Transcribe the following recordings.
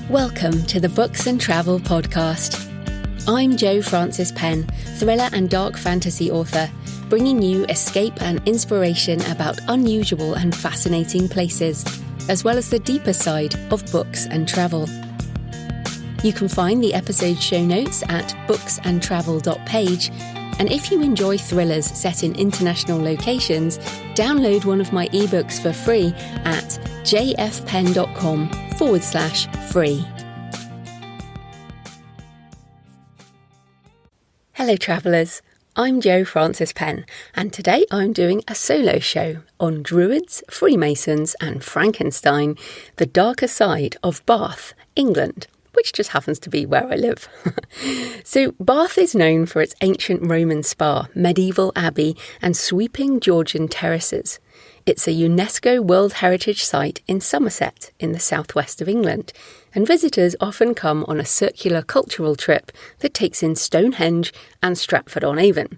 Welcome to the Books and Travel podcast. I'm Jo Frances Penn, thriller and dark fantasy author, bringing you escape and inspiration about unusual and fascinating places, as well as the deeper side of books and travel. You can find the episode show notes at booksandtravel.page, and if you enjoy thrillers set in international locations, download one of my ebooks for free at jfpen.com/free. Hello travellers, I'm Jo Frances Penn, and today I'm doing a solo show on Druids, Freemasons and Frankenstein, the darker side of Bath, England, which just happens to be where I live. So Bath is known for its ancient Roman spa, medieval abbey and sweeping Georgian terraces. It's a UNESCO World Heritage site in Somerset in the southwest of England, and visitors often come on a circular cultural trip that takes in Stonehenge and Stratford-on-Avon.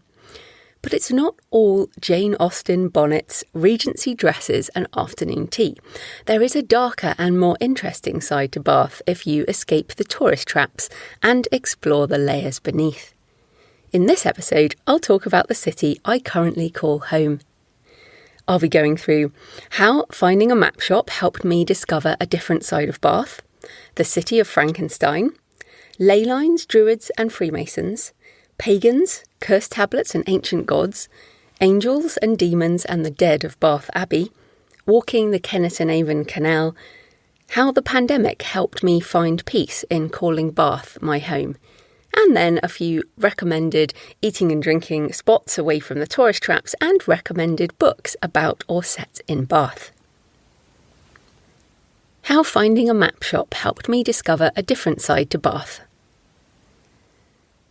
But it's not all Jane Austen bonnets, Regency dresses and afternoon tea. There is a darker and more interesting side to Bath if you escape the tourist traps and explore the layers beneath. In this episode, I'll talk about the city I currently call home. I'll be going through how finding a map shop helped me discover a different side of Bath, the City of Frankenstein, ley lines, Druids and Freemasons, pagans, cursed tablets and ancient gods, angels and demons and the dead of Bath Abbey, walking the Kennet and Avon Canal, how the pandemic helped me find peace in calling Bath my home, and then a few recommended eating and drinking spots away from the tourist traps and recommended books about or set in Bath. How finding a map shop helped me discover a different side to Bath.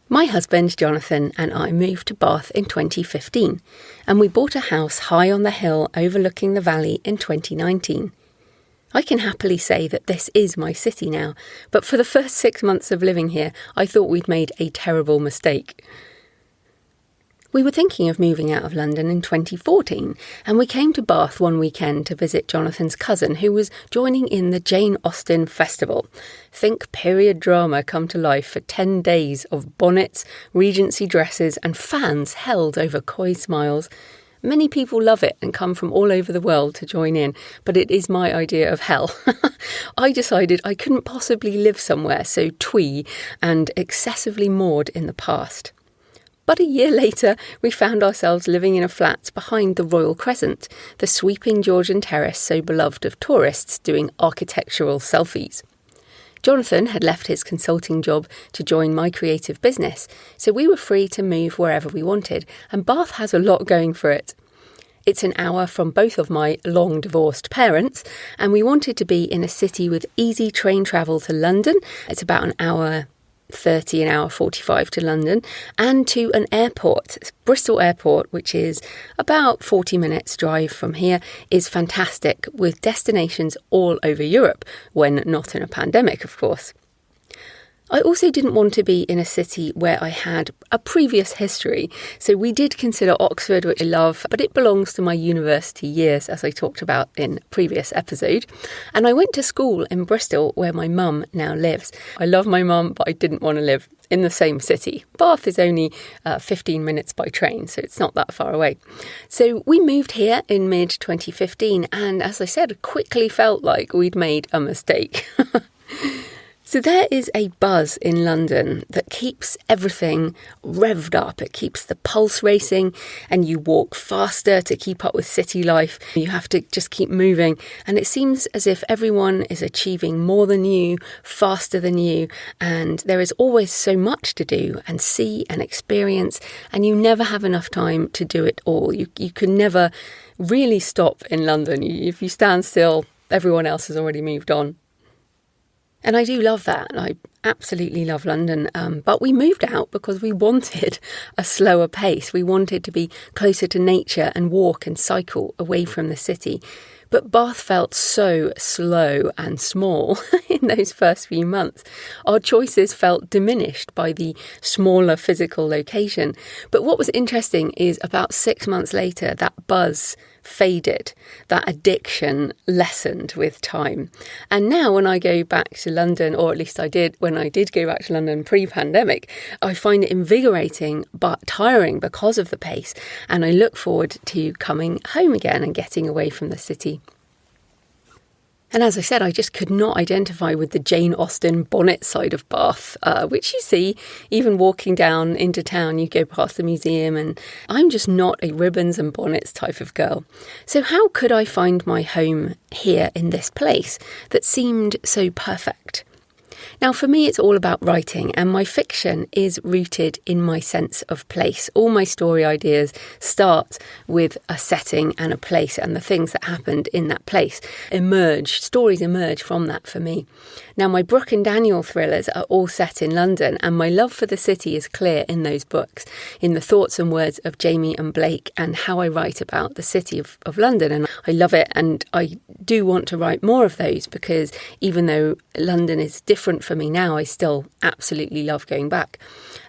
My husband Jonathan and I moved to Bath in 2015, and we bought a house high on the hill overlooking the valley in 2019. I can happily say that this is my city now, but for the first 6 months of living here, I thought we'd made a terrible mistake. We were thinking of moving out of London in 2014, and we came to Bath one weekend to visit Jonathan's cousin, who was joining in the Jane Austen festival. Think period drama come to life for 10 days of bonnets, Regency dresses and fans held over coy smiles. Many people love it and come from all over the world to join in, but it is my idea of hell. I decided I couldn't possibly live somewhere so twee and excessively moored in the past. But a year later, we found ourselves living in a flat behind the Royal Crescent, the sweeping Georgian terrace so beloved of tourists doing architectural selfies. Jonathan had left his consulting job to join my creative business, so we were free to move wherever we wanted, and Bath has a lot going for it. It's an hour from both of my long-divorced parents, and we wanted to be in a city with easy train travel to London. It's about an hour 30, an hour 45 to London, and to an airport. Bristol Airport, which is about 40 minutes drive from here, is fantastic, with destinations all over Europe, when not in a pandemic, of course. I also didn't want to be in a city where I had a previous history, so we did consider Oxford, which I love, but it belongs to my university years, as I talked about in a previous episode. And I went to school in Bristol, where my mum now lives. I love my mum, but I didn't want to live in the same city. Bath is only 15 minutes by train, so it's not that far away. So we moved here in mid-2015, and as I said, quickly felt like we'd made a mistake. So there is a buzz in London that keeps everything revved up. It keeps the pulse racing, and you walk faster to keep up with city life. You have to just keep moving, and it seems as if everyone is achieving more than you, faster than you, and there is always so much to do and see and experience, and you never have enough time to do it all. You can never really stop in London. If you stand still, everyone else has already moved on. And I do love that. I absolutely love London. But we moved out because we wanted a slower pace. We wanted to be closer to nature and walk and cycle away from the city. But Bath felt so slow and small in those first few months. Our choices felt diminished by the smaller physical location. But what was interesting is about 6 months later, that buzz faded. That addiction lessened with time. And now when I go back to London, or at least I did when I did go back to London pre-pandemic, I find it invigorating but tiring because of the pace. And I look forward to coming home again and getting away from the city. And as I said, I just could not identify with the Jane Austen bonnet side of Bath, which you see even walking down into town. You go past the museum, and I'm just not a ribbons and bonnets type of girl. So how could I find my home here in this place that seemed so perfect? Now, for me, it's all about writing, and my fiction is rooted in my sense of place. All my story ideas start with a setting and a place, and the things that happened in that place stories emerge from that for me. Now, my Brooke and Daniel thrillers are all set in London, and my love for the city is clear in those books, in the thoughts and words of Jamie and Blake, and how I write about the city of London. And I love it, and I do want to write more of those, because even though London is different for me now, I still absolutely love going back.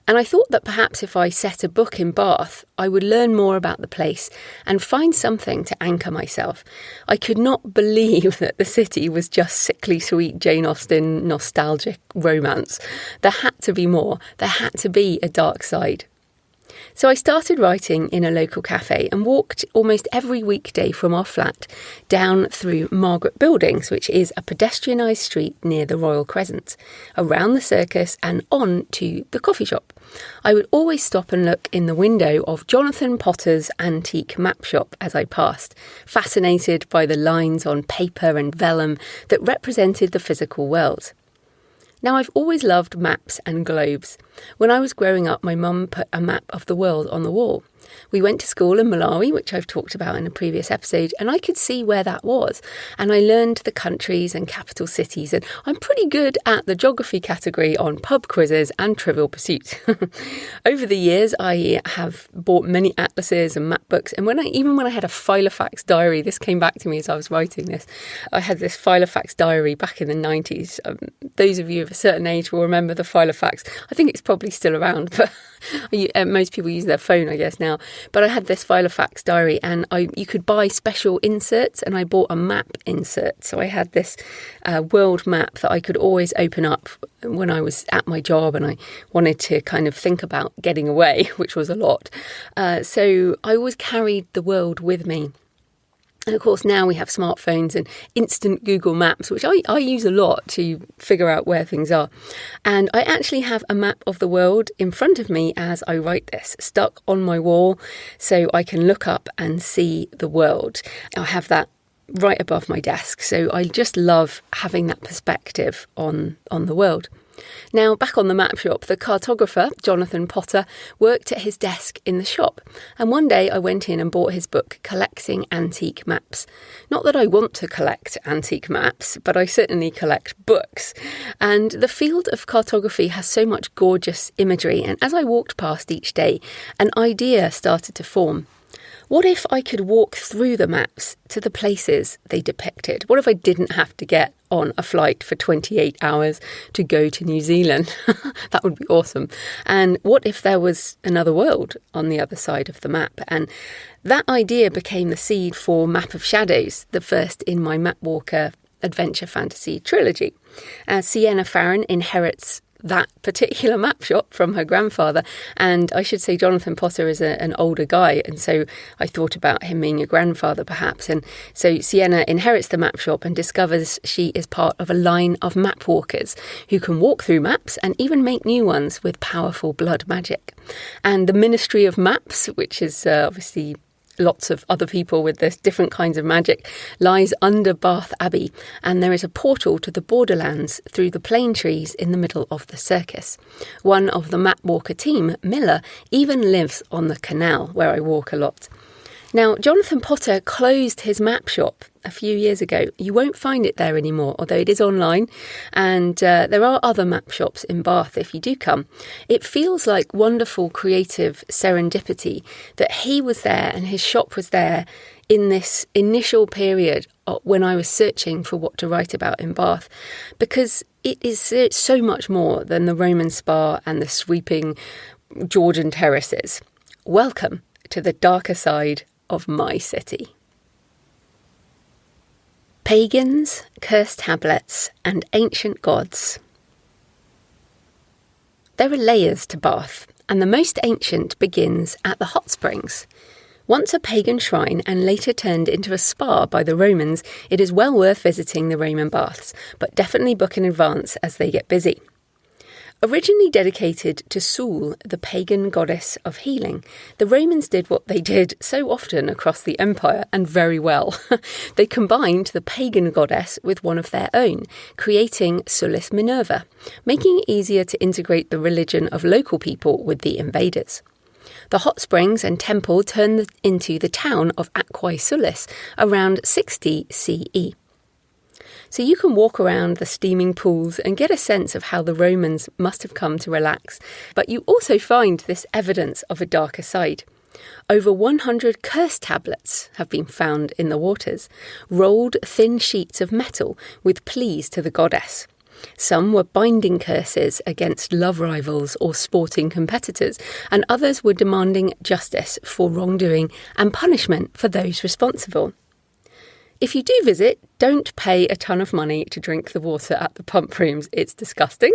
And I thought that perhaps if I set a book in Bath, I would learn more about the place and find something to anchor myself. I could not believe that the city was just sickly sweet Jane Austen nostalgic romance. There had to be more. There had to be a dark side. So I started writing in a local cafe and walked almost every weekday from our flat down through Margaret Buildings, which is a pedestrianised street near the Royal Crescent, around the Circus and on to the coffee shop. I would always stop and look in the window of Jonathan Potter's antique map shop as I passed, fascinated by the lines on paper and vellum that represented the physical world. Now, I've always loved maps and globes. When I was growing up, my mum put a map of the world on the wall. We went to school in Malawi, which I've talked about in a previous episode, and I could see where that was. And I learned the countries and capital cities, and I'm pretty good at the geography category on pub quizzes and Trivial Pursuit. Over the years, I have bought many atlases and map books, and when I had a Filofax diary, this came back to me as I was writing this. I had this Filofax diary back in the 90s. Those of you of a certain age will remember the Filofax. I think it's probably still around, but most people use their phone, I guess, now. But I had this Filofax diary, and you could buy special inserts, and I bought a map insert. So I had this world map that I could always open up when I was at my job and I wanted to kind of think about getting away, which was a lot. So I always carried the world with me. And of course, now we have smartphones and instant Google Maps, which I use a lot to figure out where things are. And I actually have a map of the world in front of me as I write this, stuck on my wall, so I can look up and see the world. I have that right above my desk. So I just love having that perspective on the world. Now, back on the map shop, the cartographer, Jonathan Potter, worked at his desk in the shop. And one day I went in and bought his book, Collecting Antique Maps. Not that I want to collect antique maps, but I certainly collect books. And the field of cartography has so much gorgeous imagery. And as I walked past each day, an idea started to form. What if I could walk through the maps to the places they depicted? What if I didn't have to get on a flight for 28 hours to go to New Zealand? That would be awesome. And what if there was another world on the other side of the map? And that idea became the seed for Map of Shadows, the first in my Mapwalker adventure fantasy trilogy. Sienna Farron inherits that particular map shop from her grandfather, and I should say Jonathan Potter is an older guy, and so I thought about him being a grandfather perhaps. And so Sienna inherits the map shop and discovers she is part of a line of map walkers who can walk through maps and even make new ones with powerful blood magic. And the Ministry of Maps, which is obviously lots of other people with this different kinds of magic, lies under Bath Abbey, and there is a portal to the borderlands through the plane trees in the middle of the circus. One of the Mapwalker team, Miller, even lives on the Canal, where I walk a lot. Now, Jonathan Potter closed his map shop a few years ago. You won't find it there anymore, although it is online. And there are other map shops in Bath if you do come. It feels like wonderful creative serendipity that he was there and his shop was there in this initial period when I was searching for what to write about in Bath, because it is so much more than the Roman spa and the sweeping Georgian terraces. Welcome to the darker side of my city. Pagans, curse tablets, and ancient gods. There are layers to Bath, and the most ancient begins at the hot springs. Once a pagan shrine and later turned into a spa by the Romans, it is well worth visiting the Roman baths, but definitely book in advance as they get busy. Originally dedicated to Sul, the pagan goddess of healing, the Romans did what they did so often across the empire, and very well. They combined the pagan goddess with one of their own, creating Sulis Minerva, making it easier to integrate the religion of local people with the invaders. The hot springs and temple turned into the town of Aquae Sulis around 60 CE. So you can walk around the steaming pools and get a sense of how the Romans must have come to relax. But you also find this evidence of a darker side. Over 100 curse tablets have been found in the waters, rolled thin sheets of metal with pleas to the goddess. Some were binding curses against love rivals or sporting competitors, and others were demanding justice for wrongdoing and punishment for those responsible. If you do visit, don't pay a ton of money to drink the water at the pump rooms. It's disgusting.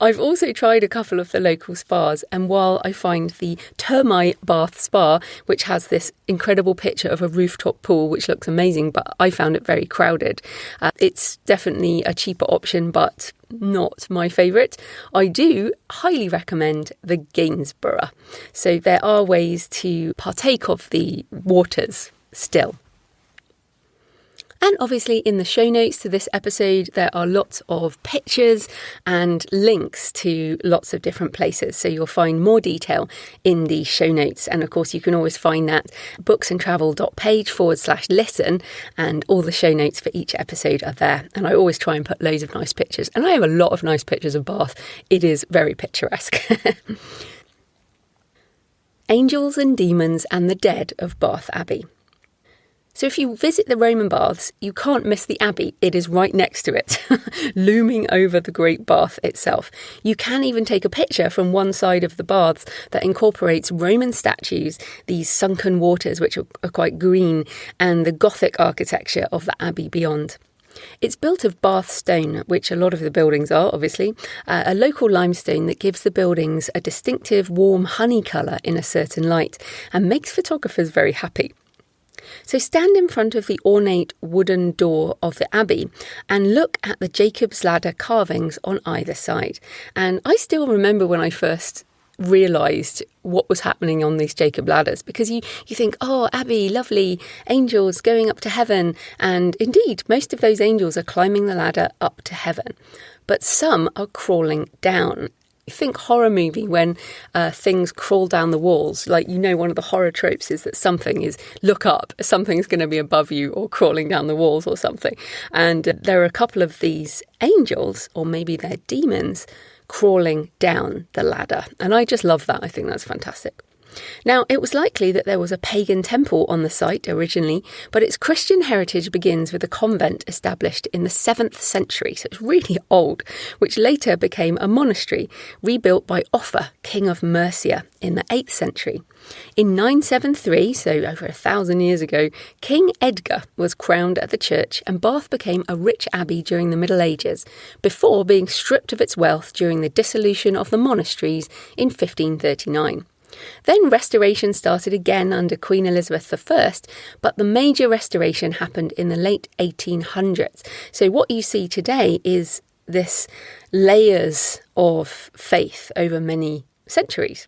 I've also tried a couple of the local spas, and while I find the Termite Bath Spa, which has this incredible picture of a rooftop pool, which looks amazing, but I found it very crowded. It's definitely a cheaper option, but not my favourite. I do highly recommend the Gainsborough. So there are ways to partake of the waters still. And obviously in the show notes to this episode, there are lots of pictures and links to lots of different places. So you'll find more detail in the show notes. And of course, you can always find that booksandtravel.page/listen, and all the show notes for each episode are there. And I always try and put loads of nice pictures. And I have a lot of nice pictures of Bath. It is very picturesque. Angels and Demons and the Dead of Bath Abbey. So if you visit the Roman baths, you can't miss the abbey. It is right next to it, looming over the Great Bath itself. You can even take a picture from one side of the baths that incorporates Roman statues, these sunken waters, which are quite green, and the Gothic architecture of the abbey beyond. It's built of Bath stone, which a lot of the buildings are, obviously, a local limestone that gives the buildings a distinctive warm honey colour in a certain light and makes photographers very happy. So stand in front of the ornate wooden door of the abbey and look at the Jacob's Ladder carvings on either side. And I still remember when I first realised what was happening on these Jacob ladders, because you think, oh, abbey, lovely, angels going up to heaven. And indeed, most of those angels are climbing the ladder up to heaven. But some are crawling down. Think horror movie when things crawl down the walls. Like, one of the horror tropes is that something is, look up, something's going to be above you or crawling down the walls or something. And there are a couple of these angels, or maybe they're demons, crawling down the ladder. And I just love that. I think that's fantastic. Now, it was likely that there was a pagan temple on the site originally, but its Christian heritage begins with a convent established in the 7th century, so it's really old, which later became a monastery, rebuilt by Offa, king of Mercia, in the 8th century. In 973, so over 1,000 years ago, King Edgar was crowned at the church, and Bath became a rich abbey during the Middle Ages, before being stripped of its wealth during the dissolution of the monasteries in 1539. Then restoration started again under Queen Elizabeth I, but the major restoration happened in the late 1800s. So what you see today is this layers of faith over many centuries.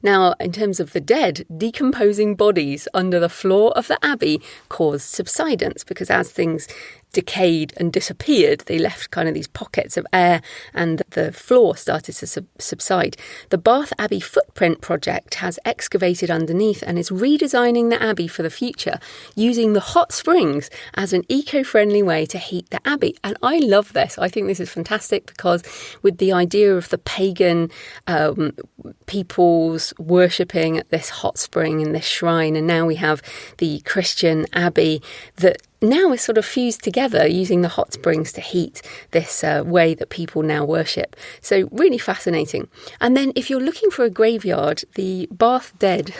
Now, in terms of the dead, decomposing bodies under the floor of the abbey caused subsidence, because as things decayed and disappeared, they left kind of these pockets of air and the floor started to subside. The Bath Abbey Footprint Project has excavated underneath and is redesigning the abbey for the future, using the hot springs as an eco-friendly way to heat the abbey. And I love this. I think this is fantastic, because with the idea of the pagan peoples worshipping at this hot spring in this shrine, and now we have the Christian abbey that now is sort of fused together using the hot springs to heat this way that people now worship. So really fascinating. And then if you're looking for a graveyard, the Bath dead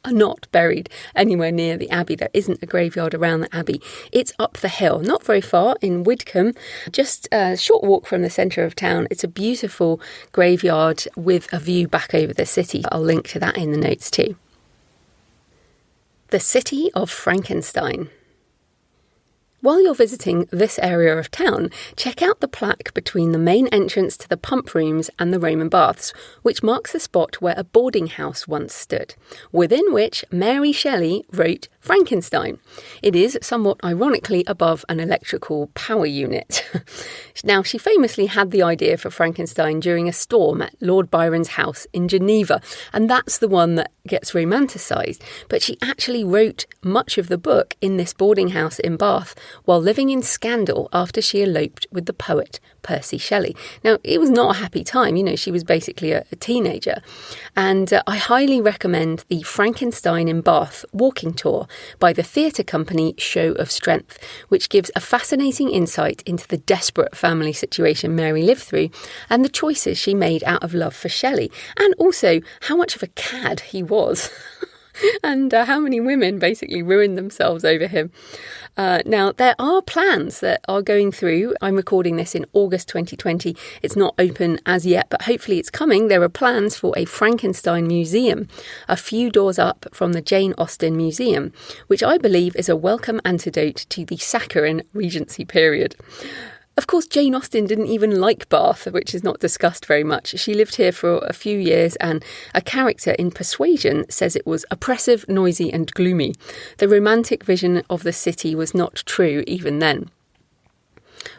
are not buried anywhere near the Abbey. There isn't a graveyard around the Abbey. It's up the hill, not very far, in Widcombe, just a short walk from the centre of town. It's a beautiful graveyard with a view back over the city. I'll link to that in the notes too. The City of Frankenstein. While you're visiting this area of town, check out the plaque between the main entrance to the pump rooms and the Roman baths, which marks the spot where a boarding house once stood, within which Mary Shelley wrote Frankenstein. It is, somewhat ironically, above an electrical power unit. Now, she famously had the idea for Frankenstein during a storm at Lord Byron's house in Geneva, and that's the one that gets romanticised. But she actually wrote much of the book in this boarding house in Bath, while living in scandal after she eloped with the poet Percy Shelley. Now, it was not a happy time, she was basically a teenager. And I highly recommend the Frankenstein in Bath walking tour by the theatre company Show of Strength, which gives a fascinating insight into the desperate family situation Mary lived through and the choices she made out of love for Shelley, and also how much of a cad he was. And how many women basically ruined themselves over him. Now, there are plans that are going through. I'm recording this in August 2020. It's not open as yet, but hopefully it's coming. There are plans for a Frankenstein museum a few doors up from the Jane Austen Museum, which I believe is a welcome antidote to the saccharine Regency period. Of course, Jane Austen didn't even like Bath, which is not discussed very much. She lived here for a few years, and a character in Persuasion says it was oppressive, noisy and gloomy. The romantic vision of the city was not true even then.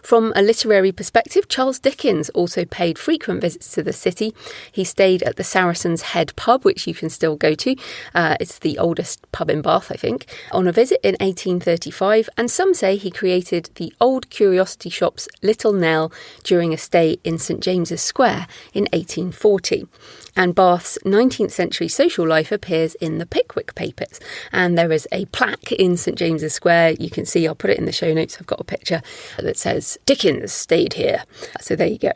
From a literary perspective, Charles Dickens also paid frequent visits to the city. He stayed at the Saracen's Head pub, which you can still go to. It's the oldest pub in Bath, I think, on a visit in 1835. And some say he created the old curiosity shop's Little Nell during a stay in St James's Square in 1840. And Bath's 19th century social life appears in the Pickwick Papers. And there is a plaque in St James's Square. You can see, I'll put it in the show notes, I've got a picture that says, Dickens stayed here. So there you go.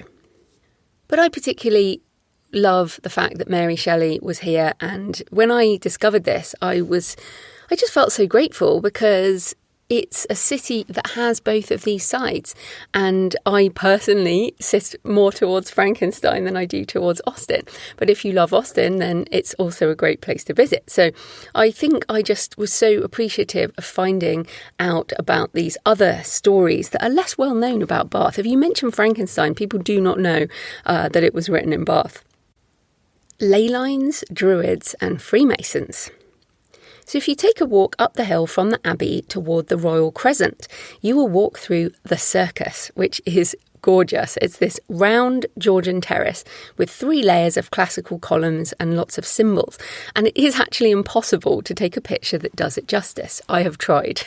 But I particularly love the fact that Mary Shelley was here. And when I discovered this, I just felt so grateful, because it's a city that has both of these sides. And I personally sit more towards Frankenstein than I do towards Austen. But if you love Austen, then it's also a great place to visit. So I think I just was so appreciative of finding out about these other stories that are less well known about Bath. If you mention Frankenstein, people do not know that it was written in Bath. Ley lines, Druids and Freemasons. So if you take a walk up the hill from the Abbey toward the Royal Crescent, you will walk through the Circus, which is gorgeous. It's this round Georgian terrace with 3 layers of classical columns and lots of symbols. And it is actually impossible to take a picture that does it justice. I have tried.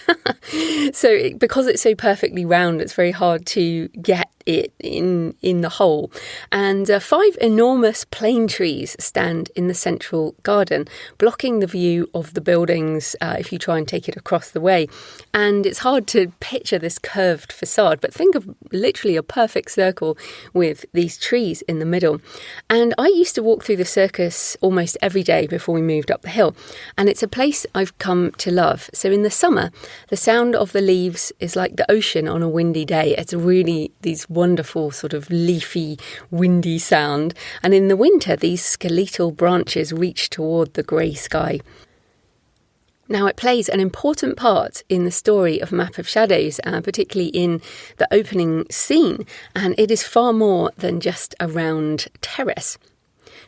Because it's so perfectly round, it's very hard to get it in the hole. And 5 enormous plane trees stand in the central garden, blocking the view of the buildings if you try and take it across the way. And it's hard to picture this curved facade, but think of literally a perfect circle with these trees in the middle. And I used to walk through the Circus almost every day before we moved up the hill. And it's a place I've come to love. So in the summer, the sound of the leaves is like the ocean on a windy day. It's really these wonderful sort of leafy, windy sound. And in the winter, these skeletal branches reach toward the grey sky. Now, it plays an important part in the story of Map of Shadows, particularly in the opening scene, and it is far more than just a round terrace.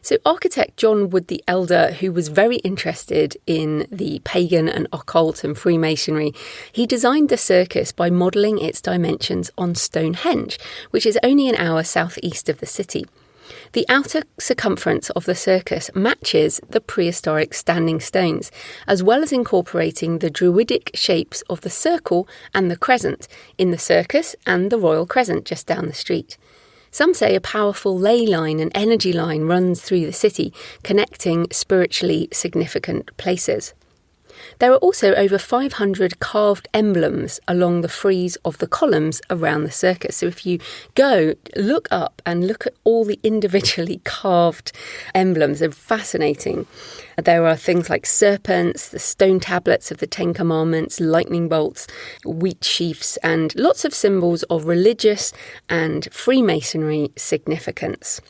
So architect John Wood the Elder, who was very interested in the pagan and occult and Freemasonry, he designed the circus by modelling its dimensions on Stonehenge, which is only an hour southeast of the city. The outer circumference of the circus matches the prehistoric standing stones, as well as incorporating the druidic shapes of the circle and the crescent in the circus and the Royal Crescent just down the street. Some say a powerful ley line and energy line runs through the city, connecting spiritually significant places. There are also over 500 carved emblems along the frieze of the columns around the circus. So if you go, look up and look at all the individually carved emblems. They're fascinating. There are things like serpents, the stone tablets of the Ten Commandments, lightning bolts, wheat sheaves, and lots of symbols of religious and Freemasonry significance.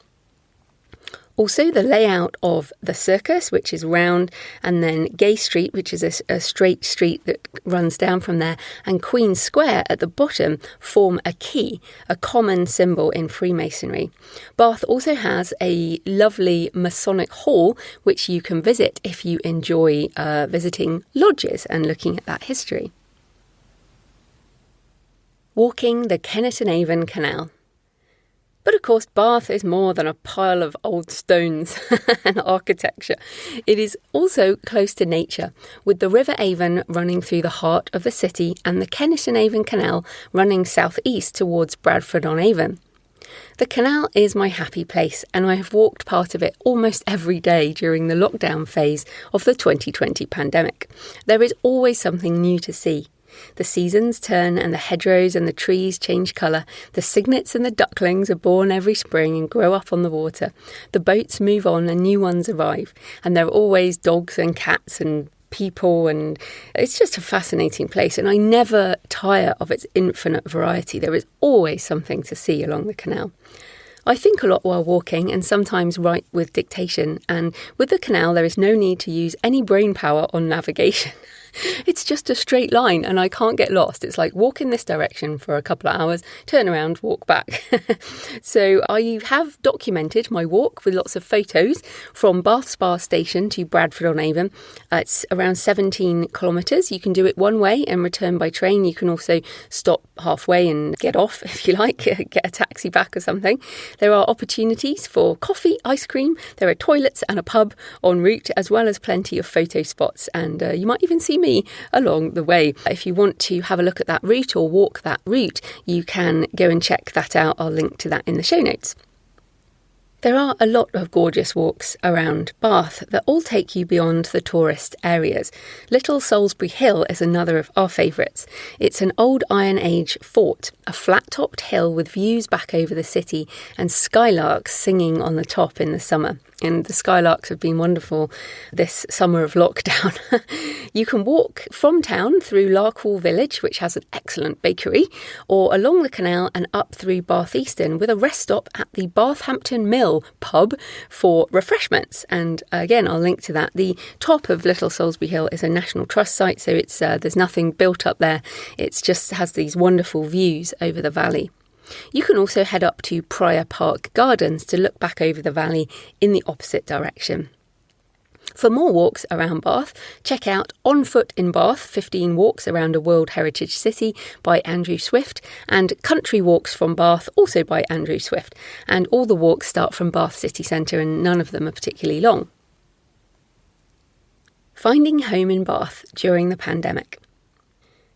Also, the layout of the circus, which is round, and then Gay Street, which is a straight street that runs down from there, and Queen Square at the bottom form a key, a common symbol in Freemasonry. Bath also has a lovely Masonic hall, which you can visit if you enjoy visiting lodges and looking at that history. Walking the Kennet and Avon Canal. But of course, Bath is more than a pile of old stones and architecture. It is also close to nature, with the River Avon running through the heart of the city and the Kennet and Avon Canal running southeast towards Stratford-on-Avon. The canal is my happy place, and I have walked part of it almost every day during the lockdown phase of the 2020 pandemic. There is always something new to see. The seasons turn and the hedgerows and the trees change colour. The cygnets and the ducklings are born every spring and grow up on the water. The boats move on and new ones arrive. And there are always dogs and cats and people, and it's just a fascinating place. And I never tire of its infinite variety. There is always something to see along the canal. I think a lot while walking and sometimes write with dictation. And with the canal, there is no need to use any brain power on navigation. It's just a straight line and I can't get lost. It's like walk in this direction for a couple of hours, turn around, walk back. So I have documented my walk with lots of photos from Bath Spa Station to Stratford-on-Avon. It's around 17 kilometres. You can do it one way and return by train. You can also stop halfway and get off if you like, get a taxi back or something. There are opportunities for coffee, ice cream. There are toilets and a pub en route, as well as plenty of photo spots. And you might even see me along the way. If you want to have a look at that route or walk that route, you can go and check that out. I'll link to that in the show notes. There are a lot of gorgeous walks around Bath that all take you beyond the tourist areas. Little Salisbury Hill is another of our favourites. It's an old Iron Age fort, a flat-topped hill with views back over the city and skylarks singing on the top in the summer. And the skylarks have been wonderful this summer of lockdown. You can walk from town through Larkhall Village, which has an excellent bakery, or along the canal and up through Bath Easton with a rest stop at the Bathampton Mill pub for refreshments. And again, I'll link to that. The top of Little Salisbury Hill is a National Trust site, so it's there's nothing built up there. It just has these wonderful views over the valley. You can also head up to Prior Park Gardens to look back over the valley in the opposite direction. For more walks around Bath, check out On Foot in Bath, 15 Walks Around a World Heritage City by Andrew Swift, and Country Walks from Bath, also by Andrew Swift. And all the walks start from Bath City Centre and none of them are particularly long. Finding home in Bath during the pandemic.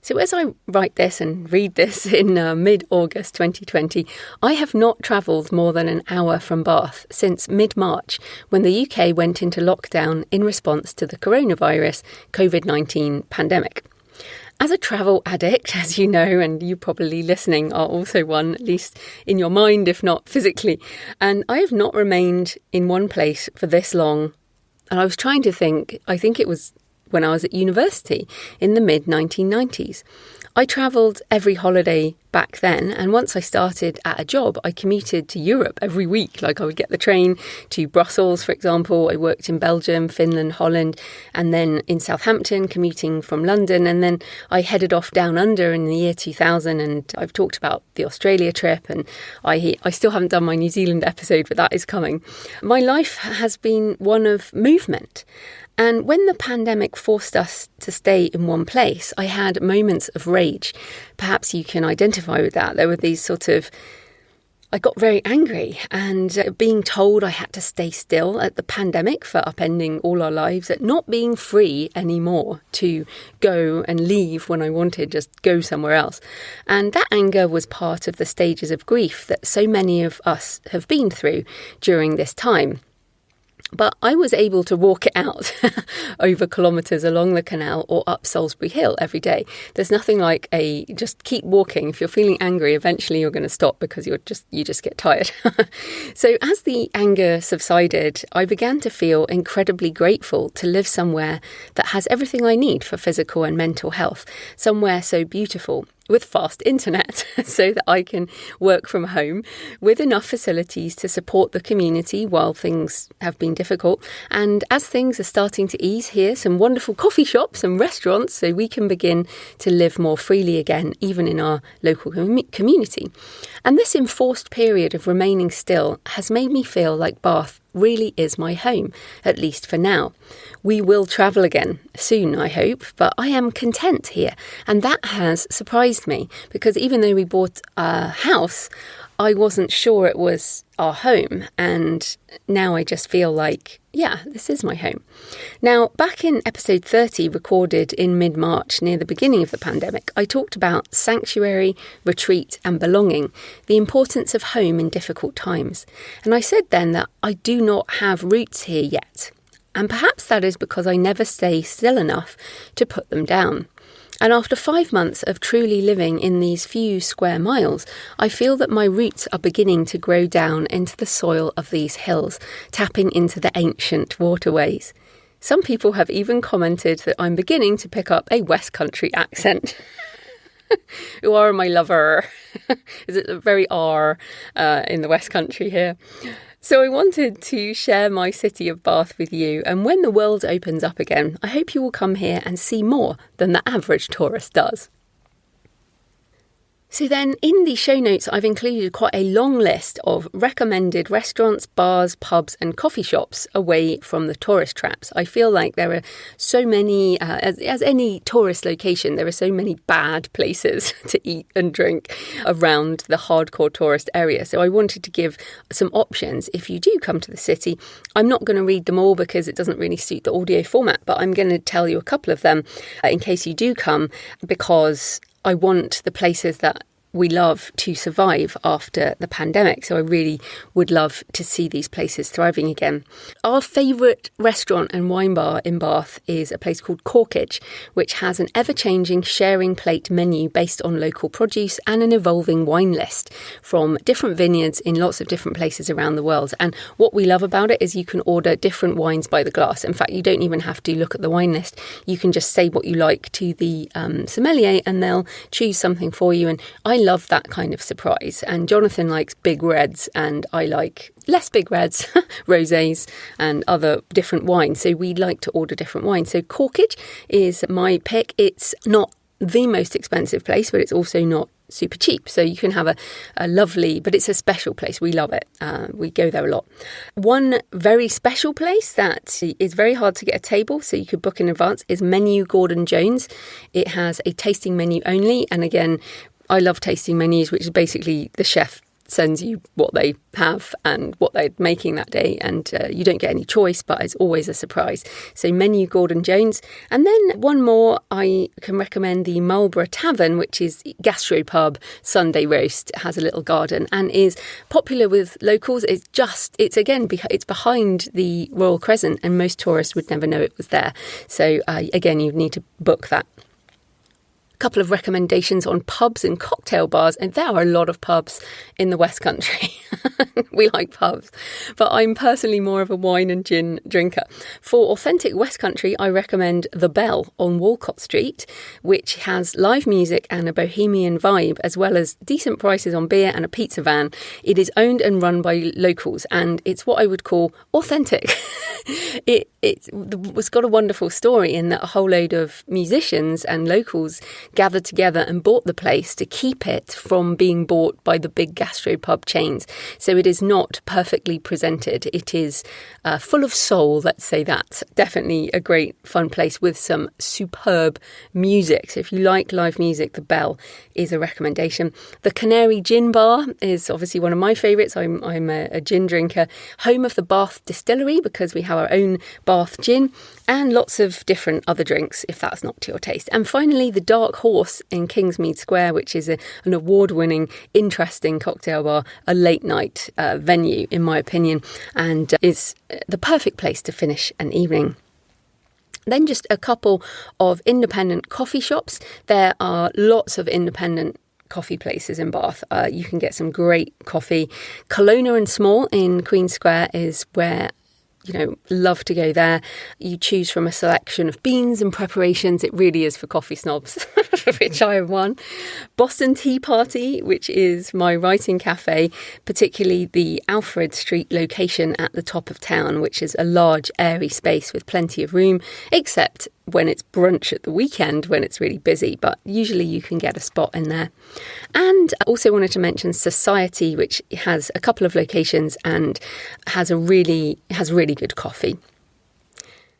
So as I write this and read this in mid-August 2020, I have not travelled more than an hour from Bath since mid-March, when the UK went into lockdown in response to the coronavirus COVID-19 pandemic. As a travel addict, as you know, and you probably listening are also one, at least in your mind, if not physically, and I have not remained in one place for this long. And I was trying to think, I think it was when I was at university in the mid-1990s. I travelled every holiday back then, and once I started at a job, I commuted to Europe every week. Like I would get the train to Brussels, for example. I worked in Belgium, Finland, Holland, and then in Southampton, commuting from London. And then I headed off down under in the year 2000, and I've talked about the Australia trip, and I still haven't done my New Zealand episode, but that is coming. My life has been one of movement. And when the pandemic forced us to stay in one place, I had moments of rage. Perhaps you can identify with that. There were these I got very angry, and being told I had to stay still at the pandemic for upending all our lives, at not being free anymore to go and leave when I wanted, just go somewhere else. And that anger was part of the stages of grief that so many of us have been through during this time. But I was able to walk it out over kilometres along the canal or up Salisbury Hill every day. There's nothing like just keep walking. If you're feeling angry, eventually you're going to stop because you just get tired. So as the anger subsided, I began to feel incredibly grateful to live somewhere that has everything I need for physical and mental health, somewhere so beautiful, with fast internet so that I can work from home with enough facilities to support the community while things have been difficult. And as things are starting to ease here, some wonderful coffee shops and restaurants so we can begin to live more freely again, even in our local community. And this enforced period of remaining still has made me feel like Bath really is my home, at least for now. We will travel again soon, I hope, but I am content here. And that has surprised me because even though we bought a house, I wasn't sure it was our home. And now I just feel like, yeah, this is my home. Now, back in episode 30, recorded in mid-March near the beginning of the pandemic, I talked about sanctuary, retreat and belonging, the importance of home in difficult times. And I said then that I do not have roots here yet. And perhaps that is because I never stay still enough to put them down. And after 5 months of truly living in these few square miles, I feel that my roots are beginning to grow down into the soil of these hills, tapping into the ancient waterways. Some people have even commented that I'm beginning to pick up a West Country accent. You are my lover. Is it very R in the West Country here? So I wanted to share my city of Bath with you, and when the world opens up again, I hope you will come here and see more than the average tourist does. So then in the show notes, I've included quite a long list of recommended restaurants, bars, pubs and coffee shops away from the tourist traps. I feel like there are so many, as any tourist location, there are so many bad places to eat and drink around the hardcore tourist area. So I wanted to give some options if you do come to the city. I'm not going to read them all because it doesn't really suit the audio format, but I'm going to tell you a couple of them in case you do come, because I want the places that we love to survive after the pandemic. So I really would love to see these places thriving again. Our favourite restaurant and wine bar in Bath is a place called Corkage, which has an ever-changing sharing plate menu based on local produce and an evolving wine list from different vineyards in lots of different places around the world. And what we love about it is you can order different wines by the glass. In fact, you don't even have to look at the wine list. You can just say what you like to the sommelier and they'll choose something for you. And I love that kind of surprise. And Jonathan likes big reds and I like less big reds, rosés and other different wines. So we like to order different wines. So Corkage is my pick. It's not the most expensive place, but it's also not super cheap. So you can have a lovely, but it's a special place. We love it. We go there a lot. One very special place that is very hard to get a table, so you could book in advance, is Menu Gordon Jones. It has a tasting menu only. And again, I love tasting menus, which is basically the chef sends you what they have and what they're making that day, and you don't get any choice, but it's always a surprise. So Menu Gordon Jones. And then one more, I can recommend the Marlborough Tavern, which is gastropub, Sunday roast, has a little garden and is popular with locals. It's behind the Royal Crescent and most tourists would never know it was there. So again, you need to book that. Couple of recommendations on pubs and cocktail bars, and there are a lot of pubs in the West Country. We like pubs, but I'm personally more of a wine and gin drinker. For authentic West Country, I recommend The Bell on Walcott Street, which has live music and a bohemian vibe, as well as decent prices on beer and a pizza van. It is owned and run by locals, and it's what I would call authentic. It's got a wonderful story in that a whole load of musicians and locals gathered together and bought the place to keep it from being bought by the big gastropub chains. So it is not perfectly presented. It is full of soul, let's say that. Definitely a great fun place with some superb music. So if you like live music, The Bell is a recommendation. The Canary Gin Bar is obviously one of my favourites. I'm a gin drinker. Home of the Bath Distillery, because we have our own Bath gin. and lots of different other drinks if that's not to your taste. And finally, the Dark Horse in Kingsmead Square, which is an award-winning, interesting cocktail bar, a late-night venue, in my opinion, and is the perfect place to finish an evening. Then just a couple of independent coffee shops. There are lots of independent coffee places in Bath. You can get some great coffee. Colonna and Small in Queen Square is where love to go there. You choose from a selection of beans and preparations. It really is for coffee snobs, which I am one. Boston Tea Party, which is my writing cafe, particularly the Alfred Street location at the top of town, which is a large, airy space with plenty of room, except when it's brunch at the weekend, when it's really busy, but usually you can get a spot in there. And I also wanted to mention Society, which has a couple of locations and has really good coffee.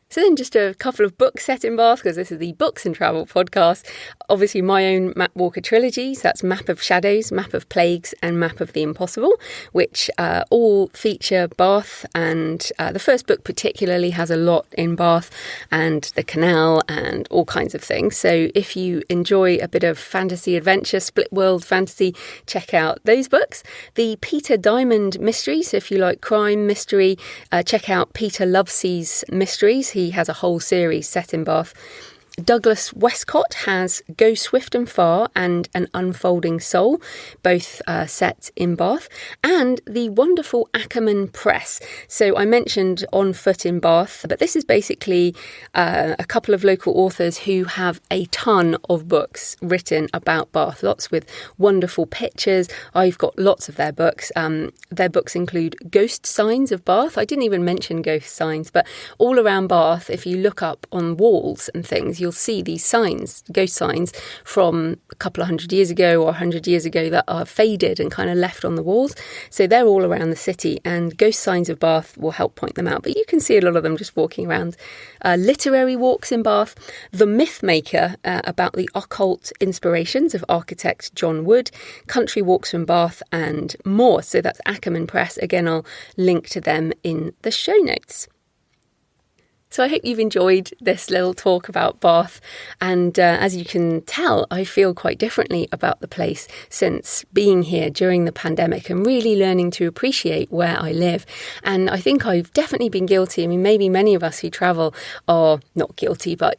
So then just a couple of books set in Bath, because this is the Books and Travel podcast. Obviously my own Map Walker trilogy, so that's Map of Shadows, Map of Plagues and Map of the Impossible, which all feature Bath, and the first book particularly has a lot in Bath and the Canal and all kinds of things. So if you enjoy a bit of fantasy adventure, split world fantasy, check out those books. The Peter Diamond mysteries, so if you like crime mystery, check out Peter Lovesey's mysteries. He has a whole series set in Bath. Douglas Westcott has Go Swift and Far and An Unfolding Soul, both set in Bath, and the wonderful Ackerman Press. So I mentioned On Foot in Bath, but this is basically a couple of local authors who have a ton of books written about Bath, lots with wonderful pictures. I've got lots of their books. Their books include Ghost Signs of Bath. I didn't even mention ghost signs, but all around Bath, if you look up on walls and things, you'll see these signs, ghost signs from a couple of 100 years ago or 100 years ago that are faded and kind of left on the walls. So they're all around the city, and Ghost Signs of Bath will help point them out. But you can see a lot of them just walking around. Literary walks in Bath. The Myth Maker, about the occult inspirations of architect John Wood. Country walks from Bath and more. So that's Ackerman Press. Again, I'll link to them in the show notes. So I hope you've enjoyed this little talk about Bath, and as you can tell, I feel quite differently about the place since being here during the pandemic and really learning to appreciate where I live. And I think I've definitely been guilty. I mean, maybe many of us who travel are not guilty, but,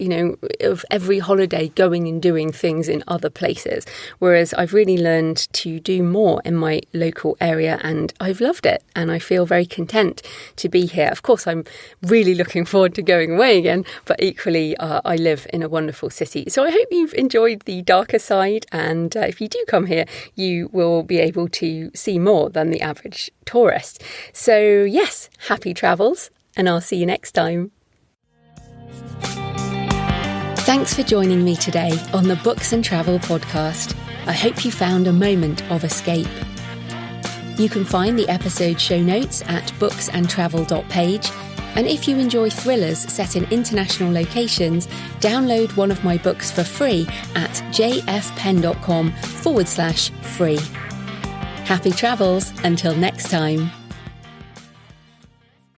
of every holiday going and doing things in other places. Whereas I've really learned to do more in my local area, and I've loved it. And I feel very content to be here. Of course, I'm really looking forward to going away again, but equally I live in a wonderful city. So I hope you've enjoyed the darker side, and if you do come here, you will be able to see more than the average tourist. So yes, happy travels, and I'll see you next time. Thanks for joining me today on the Books and Travel podcast. I hope you found a moment of escape. You can find the episode show notes at booksandtravel.page. And if you enjoy thrillers set in international locations, download one of my books for free at jfpen.com/free. Happy travels until next time.